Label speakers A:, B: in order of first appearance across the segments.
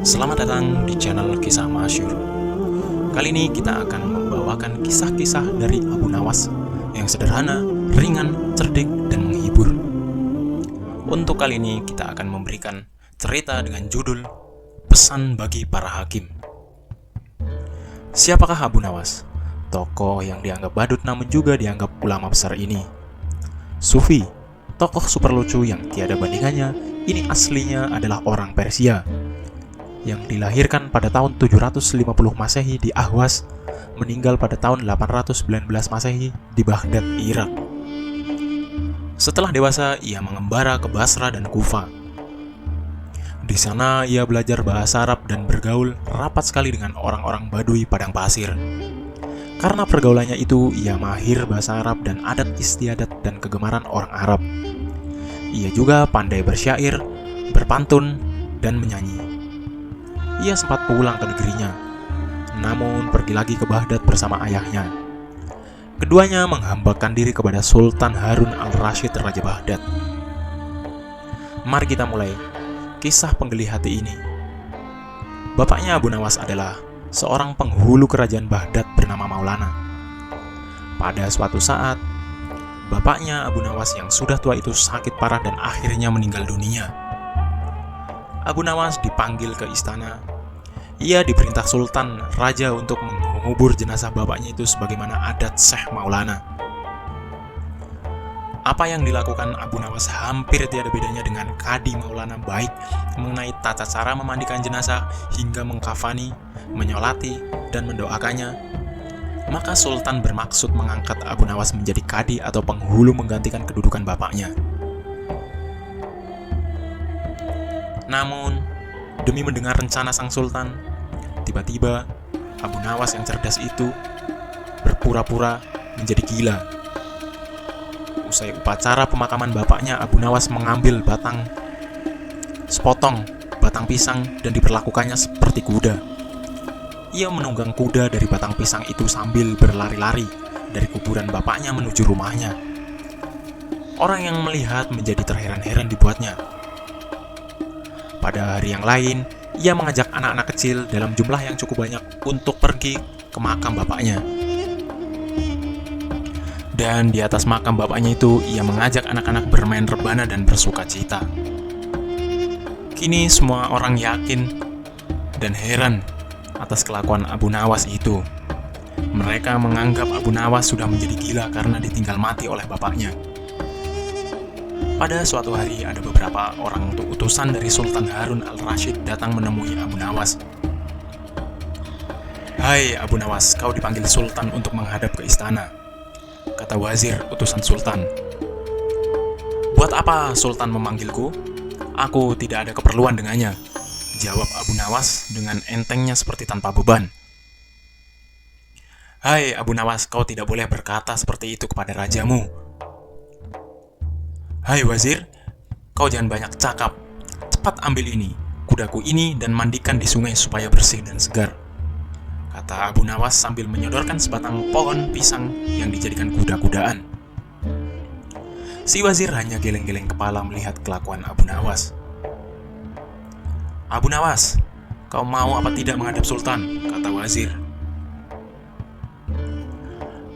A: Selamat datang di channel Kisah Masyhur. Kali ini kita akan membawakan kisah-kisah dari Abu Nawas yang sederhana, ringan, cerdik, dan menghibur. Untuk kali ini kita akan memberikan cerita dengan judul Pesan bagi Para Hakim. Siapakah Abu Nawas? Tokoh yang dianggap badut namun juga dianggap ulama besar ini. Sufi, tokoh super lucu yang tiada bandingannya, ini aslinya adalah orang Persia yang dilahirkan pada tahun 750 Masehi di Ahwas, meninggal pada tahun 819 Masehi di Baghdad, Irak. Setelah dewasa, ia mengembara ke Basra dan Kufa. Di sana ia belajar bahasa Arab dan bergaul rapat sekali dengan orang-orang Baduy padang pasir. Karena pergaulannya itu, ia mahir bahasa Arab dan adat istiadat dan kegemaran orang Arab. Ia juga pandai bersyair, berpantun, dan menyanyi. Ia sempat pulang ke negerinya, namun pergi lagi ke Baghdad bersama ayahnya. Keduanya menghambakan diri kepada Sultan Harun al-Rasyid, Raja Baghdad. Mari kita mulai kisah penggeli hati ini. Bapaknya Abu Nawas adalah seorang penghulu kerajaan Baghdad bernama Maulana. Pada suatu saat, bapaknya Abu Nawas yang sudah tua itu sakit parah dan akhirnya meninggal dunia. Abu Nawas dipanggil ke istana. Ia diperintah Sultan Raja untuk mengubur jenazah bapaknya itu sebagaimana adat Syekh Maulana. Apa yang dilakukan Abu Nawas hampir tiada bedanya dengan Kadi Maulana, baik mengenai tata cara memandikan jenazah hingga mengkafani, menyolati, dan mendoakannya. Maka Sultan bermaksud mengangkat Abu Nawas menjadi Kadi atau penghulu menggantikan kedudukan bapaknya. Namun, demi mendengar rencana sang sultan, tiba-tiba Abu Nawas yang cerdas itu berpura-pura menjadi gila. Usai upacara pemakaman bapaknya, Abu Nawas mengambil sepotong batang pisang dan diperlakukannya seperti kuda. Ia menunggang kuda dari batang pisang itu sambil berlari-lari dari kuburan bapaknya menuju rumahnya. Orang yang melihat menjadi terheran-heran dibuatnya. Pada hari yang lain, ia mengajak anak-anak kecil dalam jumlah yang cukup banyak untuk pergi ke makam bapaknya. Dan di atas makam bapaknya itu, ia mengajak anak-anak bermain rebana dan bersuka cita. Kini semua orang yakin dan heran atas kelakuan Abu Nawas itu. Mereka menganggap Abu Nawas sudah menjadi gila karena ditinggal mati oleh bapaknya. Pada suatu hari, ada beberapa orang utusan dari Sultan Harun al-Rasyid datang menemui Abu Nawas. "Hai Abu Nawas, kau dipanggil Sultan untuk menghadap ke istana," kata wazir utusan Sultan. "Buat apa Sultan memanggilku? Aku tidak ada keperluan dengannya," jawab Abu Nawas dengan entengnya seperti tanpa beban. "Hai Abu Nawas, kau tidak boleh berkata seperti itu kepada rajamu." "Hai wazir, kau jangan banyak cakap. Cepat ambil ini, kudaku ini, dan mandikan di sungai supaya bersih dan segar," kata Abu Nawas sambil menyodorkan sebatang pohon pisang yang dijadikan kuda-kudaan. Si wazir hanya geleng-geleng kepala melihat kelakuan Abu Nawas. "Abu Nawas, kau mau apa tidak menghadap Sultan?" kata wazir.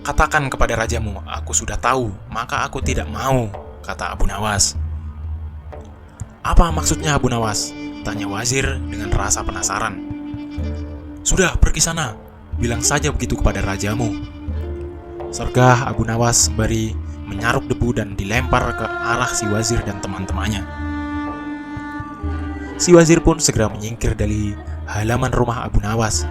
A: "Katakan kepada rajamu, aku sudah tahu, maka aku tidak mau," kata Abu Nawas. "Apa maksudnya Abu Nawas?" tanya wazir dengan rasa penasaran. "Sudah, pergi sana, bilang saja begitu kepada rajamu," sergah Abu Nawas sembari menyaruk debu dan dilempar ke arah si wazir dan teman-temannya. Si wazir pun segera menyingkir dari halaman rumah Abu Nawas.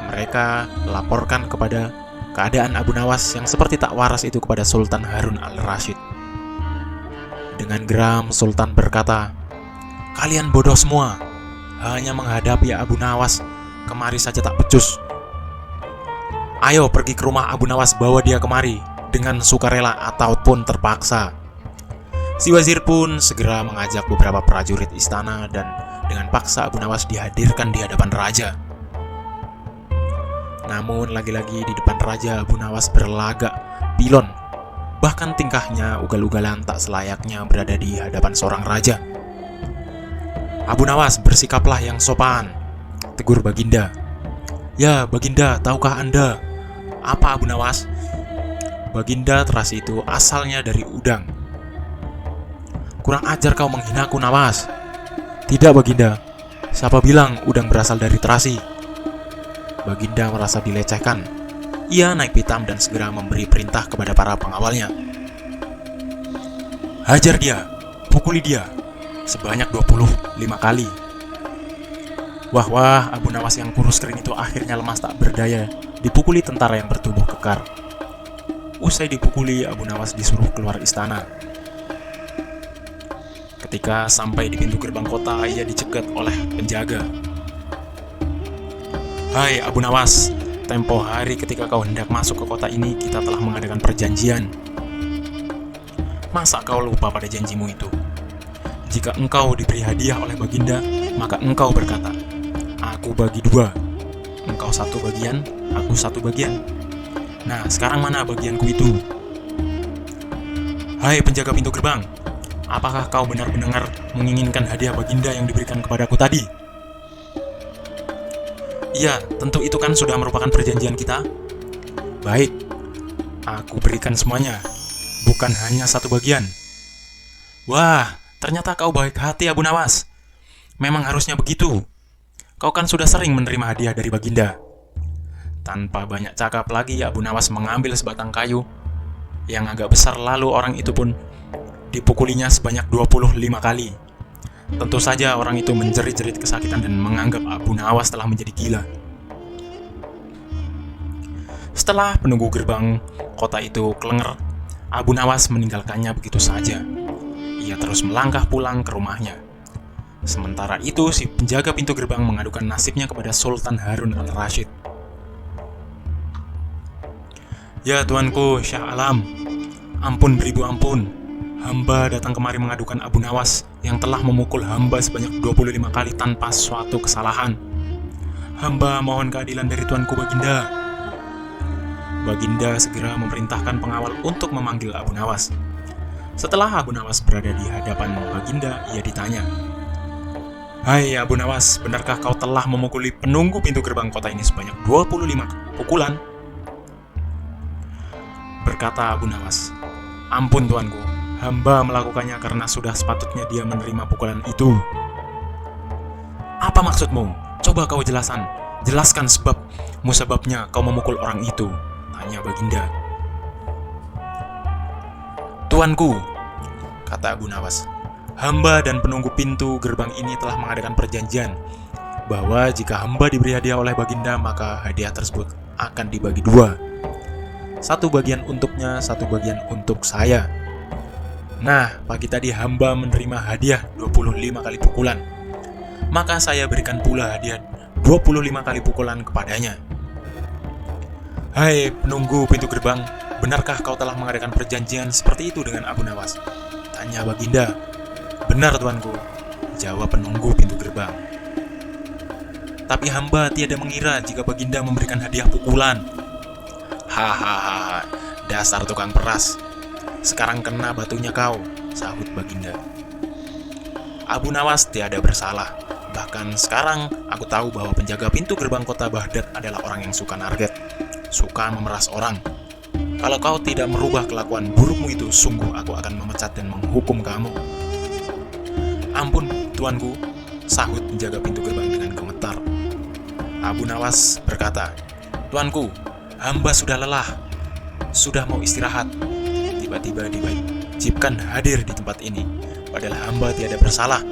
A: Mereka laporkan kepada keadaan Abu Nawas yang seperti tak waras itu kepada Sultan Harun al-Rasyid. Dengan geram, Sultan berkata, "Kalian bodoh semua, hanya menghadapi Abu Nawas kemari saja tak becus. Ayo pergi ke rumah Abu Nawas, bawa dia kemari dengan sukarela ataupun terpaksa." Si wazir pun segera mengajak beberapa prajurit istana dan dengan paksa Abu Nawas dihadirkan di hadapan raja. Namun lagi-lagi di depan raja, Abu Nawas berlagak pilon. Bahkan tingkahnya ugal-ugalan tak selayaknya berada di hadapan seorang raja. Abu Nawas, bersikaplah yang sopan, tegur Baginda. Ya, Baginda, tahukah Anda apa Abu Nawas? Baginda terasi itu asalnya dari udang. Kurang ajar kau menghinaku, Nawas. Tidak, Baginda. Siapa bilang udang berasal dari terasi? Baginda merasa dilecehkan. Ia naik pitam dan segera memberi perintah kepada para pengawalnya. Hajar dia, pukuli dia sebanyak 25 kali. Wah, Abu Nawas yang kurus kering itu akhirnya lemas tak berdaya, dipukuli tentara yang bertubuh kekar. Usai dipukuli, Abu Nawas disuruh keluar istana. Ketika sampai di pintu gerbang kota, ia dicegat oleh penjaga. Hai Abu Nawas, tempo hari ketika kau hendak masuk ke kota ini, kita telah mengadakan perjanjian. Masa kau lupa pada janjimu itu? Jika engkau diberi hadiah oleh Baginda, maka engkau berkata, aku bagi 2. Engkau 1 bagian, aku 1 bagian. Nah, sekarang mana bagianku itu? Hai penjaga pintu gerbang, apakah kau benar-benar menginginkan hadiah Baginda yang diberikan kepadaku tadi? Iya, tentu itu kan sudah merupakan perjanjian kita. Baik, aku berikan semuanya, bukan hanya 1 bagian. Wah, ternyata kau baik hati Abu Nawas. Memang harusnya begitu. Kau kan sudah sering menerima hadiah dari Baginda. Tanpa banyak cakap lagi, Abu Nawas mengambil sebatang kayu yang agak besar, lalu orang itu pun dipukulinya sebanyak 25 kali. Tentu saja orang itu menjerit-jerit kesakitan dan menganggap Abu Nawas telah menjadi gila. Setelah penunggu gerbang kota itu kelenger, Abu Nawas meninggalkannya begitu saja. Ia terus melangkah pulang ke rumahnya. Sementara itu, si penjaga pintu gerbang mengadukan nasibnya kepada Sultan Harun al-Rasyid. Ya tuanku, Syah Alam, ampun beribu ampun. Hamba datang kemari mengadukan Abu Nawas yang telah memukul hamba sebanyak 25 kali tanpa suatu kesalahan. Hamba mohon keadilan dari tuanku Baginda. Baginda segera memerintahkan pengawal untuk memanggil Abu Nawas. Setelah Abu Nawas berada di hadapan Baginda, ia ditanya, Hai Abu Nawas, benarkah kau telah memukuli penunggu pintu gerbang kota ini sebanyak 25 pukulan? Berkata Abu Nawas, ampun tuanku, hamba melakukannya karena sudah sepatutnya dia menerima pukulan itu. Apa maksudmu? Coba kau jelaskan sebabnya kau memukul orang itu, tanya Baginda. Tuanku, kata Abu Nawas, hamba dan penunggu pintu gerbang ini telah mengadakan perjanjian bahwa jika hamba diberi hadiah oleh Baginda, maka hadiah tersebut akan dibagi 2. 1 bagian untuknya, 1 bagian untuk saya. Nah, pagi tadi hamba menerima hadiah 25 kali pukulan. Maka saya berikan pula hadiah 25 kali pukulan kepadanya. Hai penunggu pintu gerbang, benarkah kau telah mengadakan perjanjian seperti itu dengan Abu Nawas? Tanya Baginda. Benar tuanku, jawab penunggu pintu gerbang. Tapi hamba tiada mengira jika Baginda memberikan hadiah pukulan. Hahaha, dasar tukang peras. Sekarang kena batunya kau, sahut Baginda. Abu Nawas tiada bersalah. Bahkan sekarang aku tahu bahwa penjaga pintu gerbang kota Baghdad adalah orang yang suka narget, suka memeras orang. Kalau kau tidak merubah kelakuan burukmu itu, sungguh aku akan memecat dan menghukum kamu. Ampun tuanku, sahut penjaga pintu gerbang dengan gemetar. Abu Nawas berkata, Tuanku, hamba sudah lelah, sudah mau istirahat. Tiba-tiba diwajibkan hadir di tempat ini, padahal hamba tiada bersalah.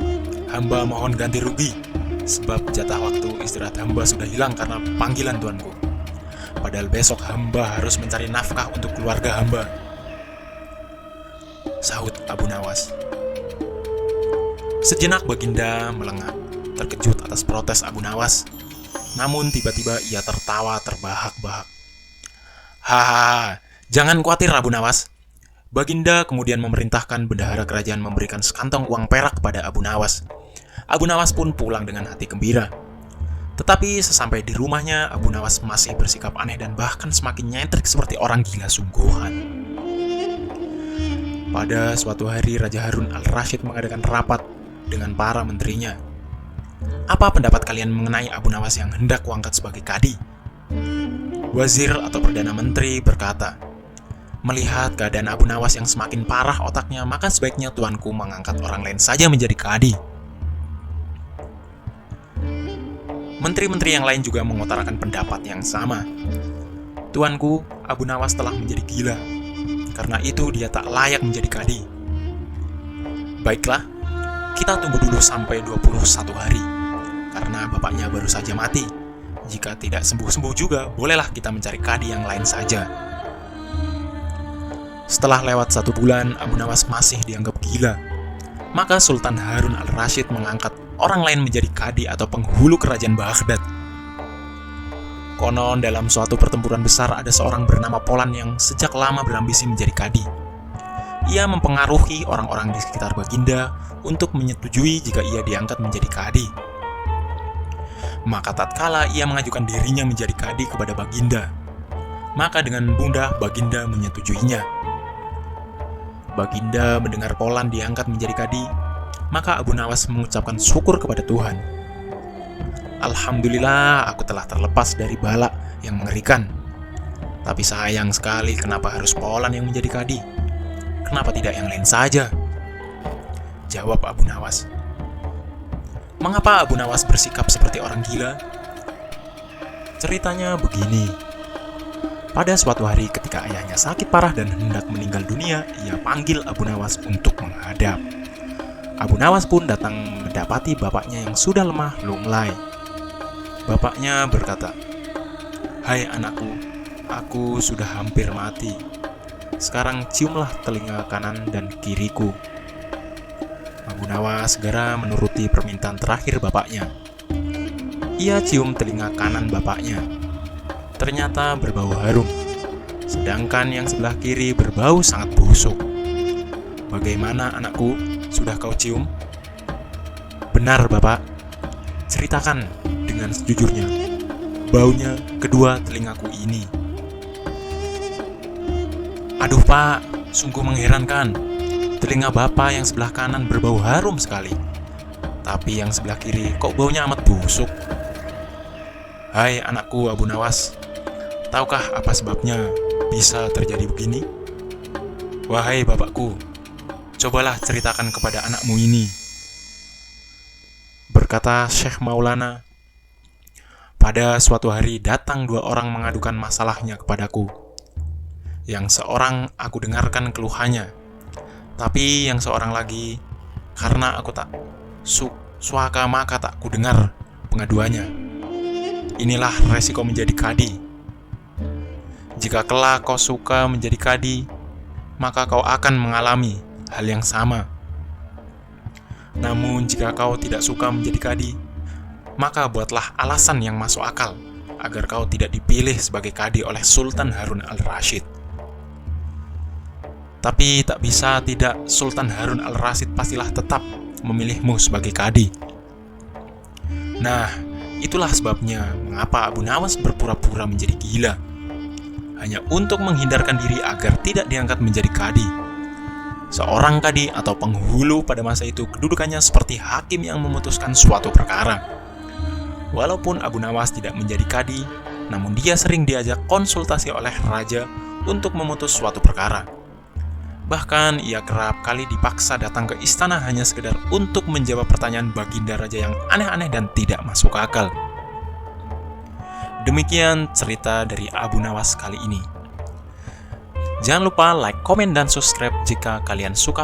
A: Hamba mohon ganti rugi, sebab jatah waktu istirahat hamba sudah hilang karena panggilan tuanku. Padahal besok hamba harus mencari nafkah untuk keluarga hamba, sahut Abu Nawas. Sejenak Baginda melengak, terkejut atas protes Abu Nawas. Namun tiba-tiba ia tertawa terbahak-bahak. Hahaha, jangan khawatir Abu Nawas. Baginda kemudian memerintahkan bendahara kerajaan memberikan sekantong uang perak kepada Abu Nawas. Abu Nawas pun pulang dengan hati gembira. Tetapi sesampai di rumahnya, Abu Nawas masih bersikap aneh dan bahkan semakin nyentrik seperti orang gila sungguhan. Pada suatu hari, Raja Harun al-Rasyid mengadakan rapat dengan para menterinya. Apa pendapat kalian mengenai Abu Nawas yang hendak kuangkat sebagai kadi? Wazir atau Perdana Menteri berkata, melihat keadaan Abu Nawas yang semakin parah otaknya, maka sebaiknya tuanku mengangkat orang lain saja menjadi kadi. Menteri-menteri yang lain juga mengutarakan pendapat yang sama. Tuanku, Abu Nawas telah menjadi gila. Karena itu dia tak layak menjadi kadi. Baiklah, kita tunggu dulu sampai 21 hari. Karena bapaknya baru saja mati. Jika tidak sembuh-sembuh juga, bolehlah kita mencari kadi yang lain saja. Setelah lewat 1 bulan, Abu Nawas masih dianggap gila. Maka Sultan Harun al-Rashid mengangkat orang lain menjadi kadi atau penghulu kerajaan Baghdad. Konon dalam suatu pertempuran besar ada seorang bernama Polan yang sejak lama berambisi menjadi kadi. Ia mempengaruhi orang-orang di sekitar Baginda untuk menyetujui jika ia diangkat menjadi kadi. Maka tatkala ia mengajukan dirinya menjadi kadi kepada Baginda, maka dengan mudah Baginda menyetujuinya. Baginda mendengar Polan diangkat menjadi kadi, maka Abu Nawas mengucapkan syukur kepada Tuhan. Alhamdulillah, aku telah terlepas dari bala yang mengerikan. Tapi sayang sekali, kenapa harus Polan yang menjadi kadi? Kenapa tidak yang lain saja? Jawab Abu Nawas. Mengapa Abu Nawas bersikap seperti orang gila? Ceritanya begini. Pada suatu hari ketika ayahnya sakit parah dan hendak meninggal dunia, ia panggil Abu Nawas untuk menghadap. Abu Nawas pun datang mendapati bapaknya yang sudah lemah lunglai. Bapaknya berkata, "Hai anakku, aku sudah hampir mati. Sekarang ciumlah telinga kanan dan kiriku." Abu Nawas segera menuruti permintaan terakhir bapaknya. Ia cium telinga kanan bapaknya. Ternyata berbau harum, sedangkan yang sebelah kiri berbau sangat busuk. "Bagaimana anakku, sudah kau cium?" "Benar bapak." "Ceritakan dengan sejujurnya, baunya kedua telingaku ini." "Aduh pak, sungguh mengherankan. Telinga bapak yang sebelah kanan berbau harum sekali, tapi yang sebelah kiri kok baunya amat busuk." "Hai anakku Abu Nawas, tahukah apa sebabnya bisa terjadi begini?" "Wahai bapakku, cobalah ceritakan kepada anakmu ini." Berkata Syekh Maulana, "Pada suatu hari datang 2 orang mengadukan masalahnya kepadaku. Yang seorang aku dengarkan keluhannya, tapi yang seorang lagi, karena aku tak suaka maka tak ku dengar pengaduannya. Inilah resiko menjadi kadi. Jika kelak kau suka menjadi kadi, maka kau akan mengalami hal yang sama. Namun jika kau tidak suka menjadi kadi, maka buatlah alasan yang masuk akal agar kau tidak dipilih sebagai kadi oleh Sultan Harun al-Rashid." Tapi tak bisa tidak, Sultan Harun al-Rashid pastilah tetap memilihmu sebagai kadi. Nah, itulah sebabnya mengapa Abu Nawas berpura-pura menjadi gila, hanya untuk menghindarkan diri agar tidak diangkat menjadi kadi. Seorang kadi atau penghulu pada masa itu kedudukannya seperti hakim yang memutuskan suatu perkara. Walaupun Abu Nawas tidak menjadi kadi, namun dia sering diajak konsultasi oleh raja untuk memutus suatu perkara. Bahkan ia kerap kali dipaksa datang ke istana hanya sekedar untuk menjawab pertanyaan baginda raja yang aneh-aneh dan tidak masuk akal. Demikian cerita dari Abu Nawas kali ini. Jangan lupa like, komen, dan subscribe jika kalian suka